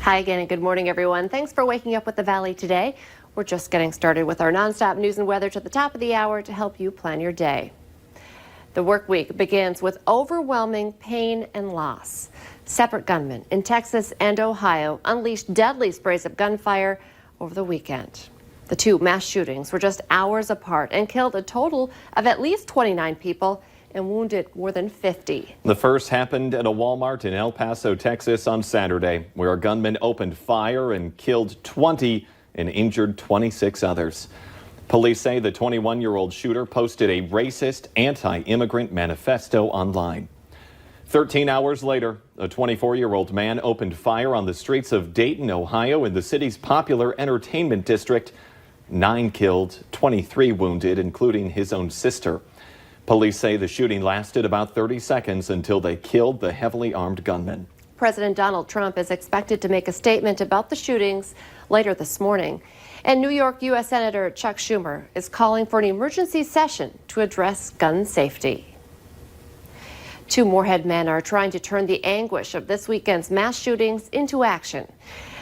Hi again and good morning, everyone. Thanks for waking up with the Valley today. We're just getting started with our nonstop news and weather to the top of the hour to help you plan your day. The work week begins with overwhelming pain and loss. Separate gunmen in Texas and Ohio unleashed deadly sprays of gunfire over the weekend. The two mass shootings were just hours apart and killed a total of at least 29 people and wounded more than 50. The first happened at a Walmart in El Paso, Texas on Saturday, where a gunman opened fire and killed 20 and injured 26 others. Police say the 21-year-old shooter posted a racist, anti-immigrant manifesto online. 13 hours later, a 24-year-old man opened fire on the streets of Dayton, Ohio, in the city's popular entertainment district. 9 killed, 23 wounded, including his own sister. Police say the shooting lasted about 30 seconds until they killed the heavily armed gunman. President Donald Trump is expected to make a statement about the shootings later this morning. And New York U.S. Senator Chuck Schumer is calling for an emergency session to address gun safety. 2 Moorhead men are trying to turn the anguish of this weekend's mass shootings into action.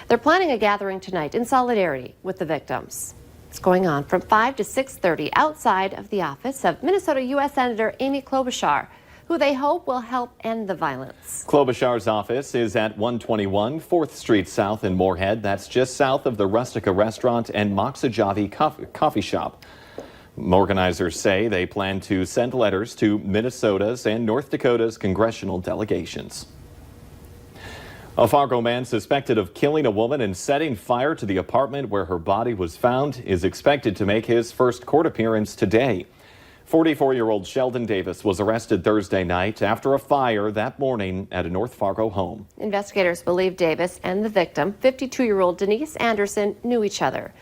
They're planning a gathering tonight in solidarity with the victims. It's going on from 5 to 6:30 outside of the office of Minnesota U.S. Senator Amy Klobuchar, who they hope will help end the violence. Klobuchar's office is at 121 4th Street South in Moorhead. That's just south of the Rustica restaurant and Moxajavi coffee shop. Organizers say they plan to send letters to Minnesota's and North Dakota's congressional delegations. A Fargo man suspected of killing a woman and setting fire to the apartment where her body was found is expected to make his first court appearance today. 44-year-old Sheldon Davis was arrested Thursday night after a fire that morning at a North Fargo home. Investigators believe Davis and the victim, 52-year-old Denise Anderson, knew each other.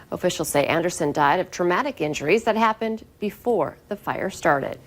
Officials say Anderson died of traumatic injuries that happened before the fire started.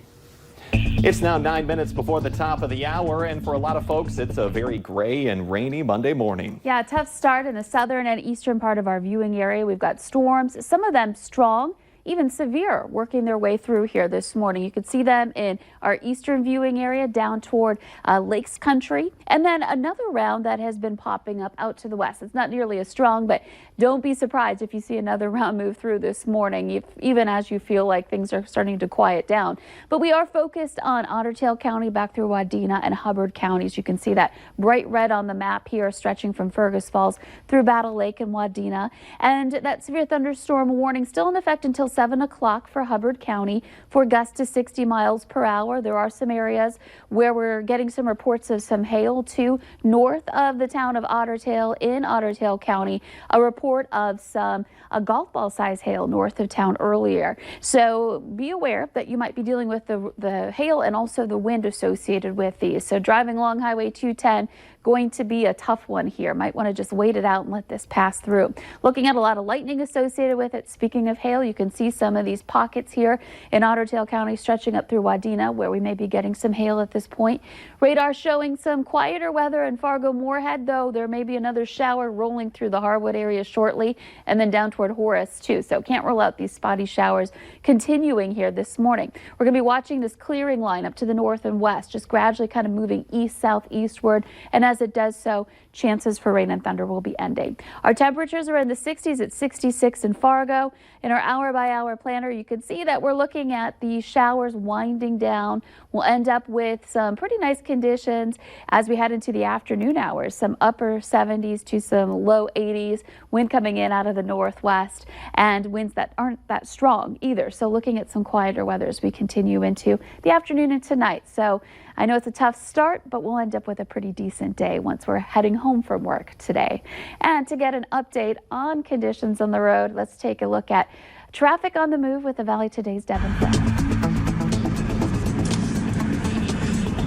It's now 9 minutes before the top of the hour, and for a lot of folks, it's a very gray and rainy Monday morning. Yeah, a tough start in the southern and eastern part of our viewing area. We've got storms, some of them strong, even severe, working their way through here this morning. You can see them in our eastern viewing area down toward Lakes Country. And then another round that has been popping up out to the west. It's not nearly as strong, but don't be surprised if you see another round move through this morning, even as you feel like things are starting to quiet down. But we are focused on Otter Tail County back through Wadena and Hubbard counties. You can see that bright red on the map here stretching from Fergus Falls through Battle Lake and Wadena. And that severe thunderstorm warning still in effect until 7 o'clock for Hubbard County for gusts to 60 miles per hour. There are some areas where we're getting some reports of some hail too. North of the town of Otter Tail in Otter Tail County, a report of some golf ball size hail north of town earlier. So be aware that you might be dealing with the hail and also the wind associated with these. So driving along Highway 210, going to be a tough one here. Might want to just wait it out and let this pass through. Looking at a lot of lightning associated with it. Speaking of hail, you can see some of these pockets here in Otter Tail County stretching up through Wadena, where we may be getting some hail at this point. Radar showing some quieter weather in Fargo Moorhead, though there may be another shower rolling through the Harwood area shortly, and then down toward Horace too. So can't rule out these spotty showers continuing here this morning. We're going to be watching this clearing line up to the north and west, just gradually kind of moving east, southeastward, and as it does so, chances for rain and thunder will be ending. Our temperatures are in the 60s at 66 in Fargo. In our hour-by-hour planner, you can see that we're looking at the showers winding down. We'll end up with some pretty nice conditions as we head into the afternoon hours. Some upper 70s to some low 80s. Wind coming in out of the northwest and winds that aren't that strong either. So looking at some quieter weather as we continue into the afternoon and tonight. So I know it's a tough start, but we'll end up with a pretty decent day once we're heading home from work today. And to get an update on conditions on the road, let's take a look at traffic on the move with the Valley Today's Devin Flynn.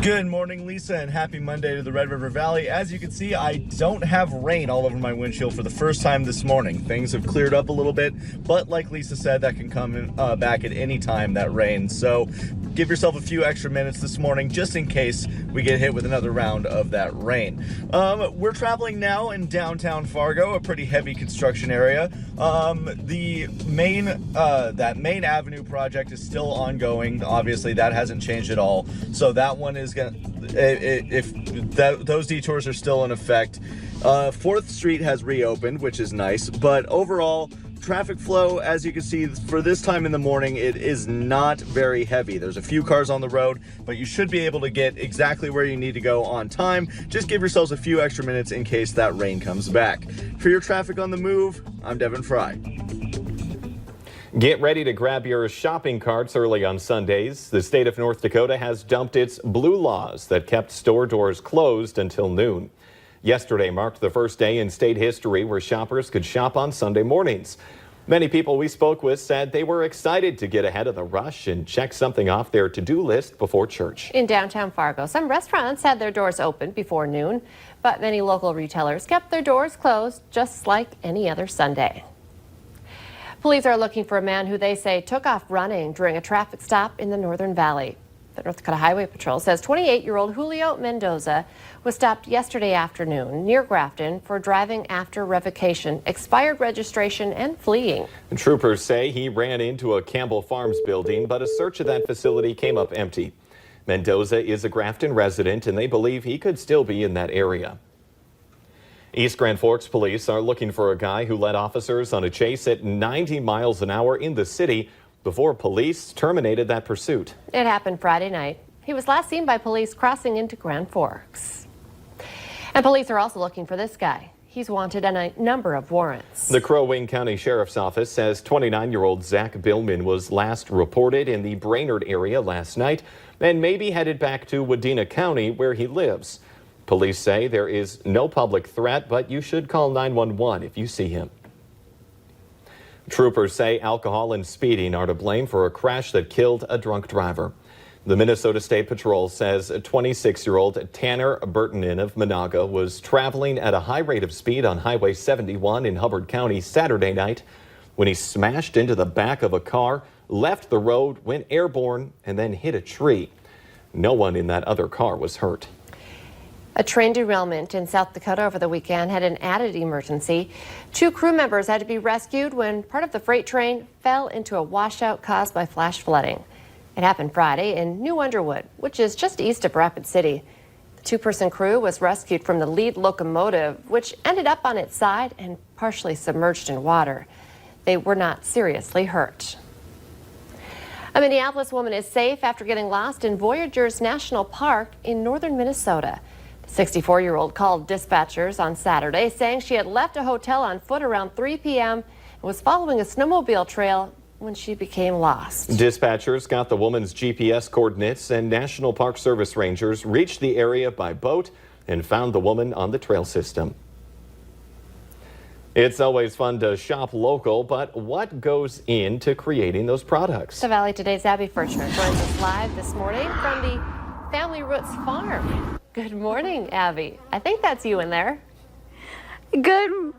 Good morning, Lisa, and happy Monday to the Red River Valley. As you can see, I don't have rain all over my windshield for the first time this morning. Things have cleared up a little bit, but like Lisa said, that can come back at any time, that rain. So give yourself a few extra minutes this morning just in case we get hit with another round of that rain. We're traveling now in downtown Fargo, a pretty heavy construction area. The that main avenue project is still ongoing. Obviously, that hasn't changed at all. So that one is gonna, those detours are still in effect. 4th Street has reopened, which is nice, but overall, traffic flow, as you can see, for this time in the morning, it is not very heavy. There's a few cars on the road, but you should be able to get exactly where you need to go on time. Just give yourselves a few extra minutes in case that rain comes back. For your traffic on the move, I'm Devin Fry. Get ready to grab your shopping carts early on Sundays. The state of North Dakota has dumped its blue laws that kept store doors closed until noon. Yesterday marked the first day in state history where shoppers could shop on Sunday mornings. Many people we spoke with said they were excited to get ahead of the rush and check something off their to-do list before church. In downtown Fargo, some restaurants had their doors open before noon, but many local retailers kept their doors closed just like any other Sunday. Police are looking for a man who they say took off running during a traffic stop in the Northern Valley. The North Dakota Highway Patrol says 28-year-old Julio Mendoza was stopped yesterday afternoon near Grafton for driving after revocation, expired registration, and fleeing. Troopers say he ran into a Campbell Farms building, but a search of that facility came up empty. Mendoza is a Grafton resident, and they believe he could still be in that area. East Grand Forks police are looking for a guy who led officers on a chase at 90 miles an hour in the city before police terminated that pursuit. It happened Friday night. He was last seen by police crossing into Grand Forks. And police are also looking for this guy. He's wanted on a number of warrants. The Crow Wing County Sheriff's Office says 29-year-old Zach Billman was last reported in the Brainerd area last night and may be headed back to Wadena County where he lives. Police say there is no public threat, but you should call 911 if you see him. Troopers say alcohol and speeding are to blame for a crash that killed a drunk driver. The Minnesota State Patrol says 26-year-old Tanner Burtonin of Monaga was traveling at a high rate of speed on Highway 71 in Hubbard County Saturday night when he smashed into the back of a car, left the road, went airborne, and then hit a tree. No one in that other car was hurt. A train derailment in South Dakota over the weekend had an added emergency. 2 crew members had to be rescued when part of the freight train fell into a washout caused by flash flooding. It happened Friday in New Underwood, which is just east of Rapid City. The 2-person crew was rescued from the lead locomotive, which ended up on its side and partially submerged in water. They were not seriously hurt. A Minneapolis woman is safe after getting lost in Voyageurs National Park in northern Minnesota. The 64-year-old called dispatchers on Saturday saying she had left a hotel on foot around 3 p.m. and was following a snowmobile trail when she became lost. Dispatchers got the woman's GPS coordinates, and National Park Service rangers reached the area by boat and found the woman on the trail system. It's always fun to shop local, but what goes into creating those products? The Valley Today's Abby Furchner joins us live this morning from the Family Roots Farm. Good morning, Abby. I think that's you in there. Good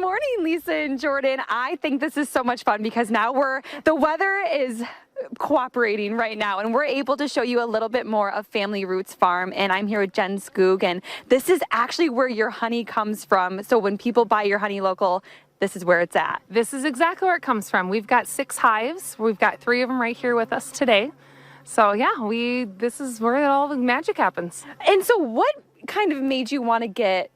morning, Lisa and Jordan. I think this is so much fun because now the weather is cooperating right now and we're able to show you a little bit more of Family Roots Farm. And I'm here with Jen Skoog, and this is actually where your honey comes from. So when people buy your honey local, this is where it's at. This is exactly where it comes from. We've got 6 hives. We've got 3 of them right here with us today. So yeah, this is where all the magic happens. And so what kind of made you want to get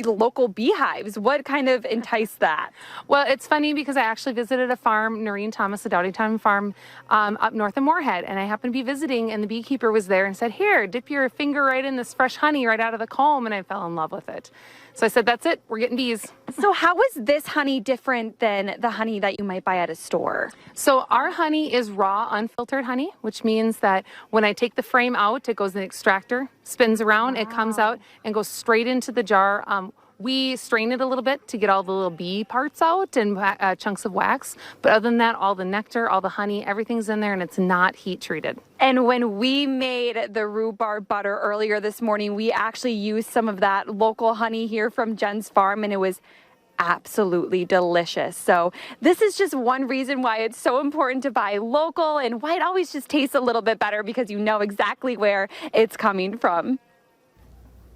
local beehives? What kind of enticed that? Well, it's funny because I actually visited a farm, Noreen Thomas, a Downingtown farm up north of Moorhead, and I happened to be visiting, and the beekeeper was there and said, "Here, dip your finger right in this fresh honey right out of the comb," and I fell in love with it. So I said, "That's it, we're getting bees." So how is this honey different than the honey that you might buy at a store? So our honey is raw, unfiltered honey, which means that when I take the frame out, it goes in the extractor, spins around, it comes out and goes straight into the jar. We strain it a little bit to get all the little bee parts out and chunks of wax. But other than that, all the nectar, all the honey, everything's in there, and it's not heat treated. And when we made the rhubarb butter earlier this morning, we actually used some of that local honey here from Jen's farm, and it was absolutely delicious. So this is just one reason why it's so important to buy local and why it always just tastes a little bit better, because you know exactly where it's coming from.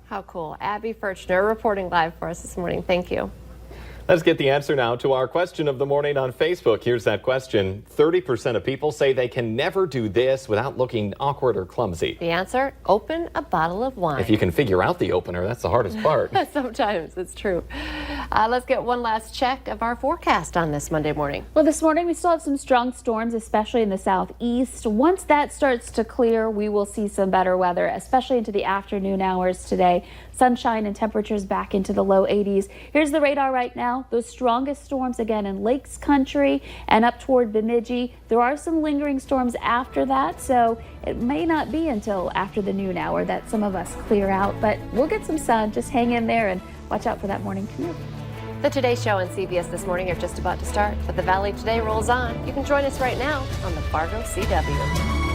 How cool. Abby Furchner reporting live for us this morning. Thank you. Let's get the answer now to our question of the morning on Facebook. Here's that question. 30% of people say they can never do this without looking awkward or clumsy. The answer, open a bottle of wine. If you can figure out the opener, that's the hardest part. Sometimes it's true. Let's get one last check of our forecast on this Monday morning. Well, this morning we still have some strong storms, especially in the southeast. Once that starts to clear, we will see some better weather, especially into the afternoon hours today. Sunshine and temperatures back into the low 80s. Here's the radar right now. Those strongest storms again in Lakes Country and up toward Bemidji. There are some lingering storms after that, so it may not be until after the noon hour that some of us clear out, but we'll get some sun. Just hang in there and watch out for that morning commute. The Today Show on CBS This Morning are just about to start, but the Valley Today rolls on. You can join us right now on the Fargo CW.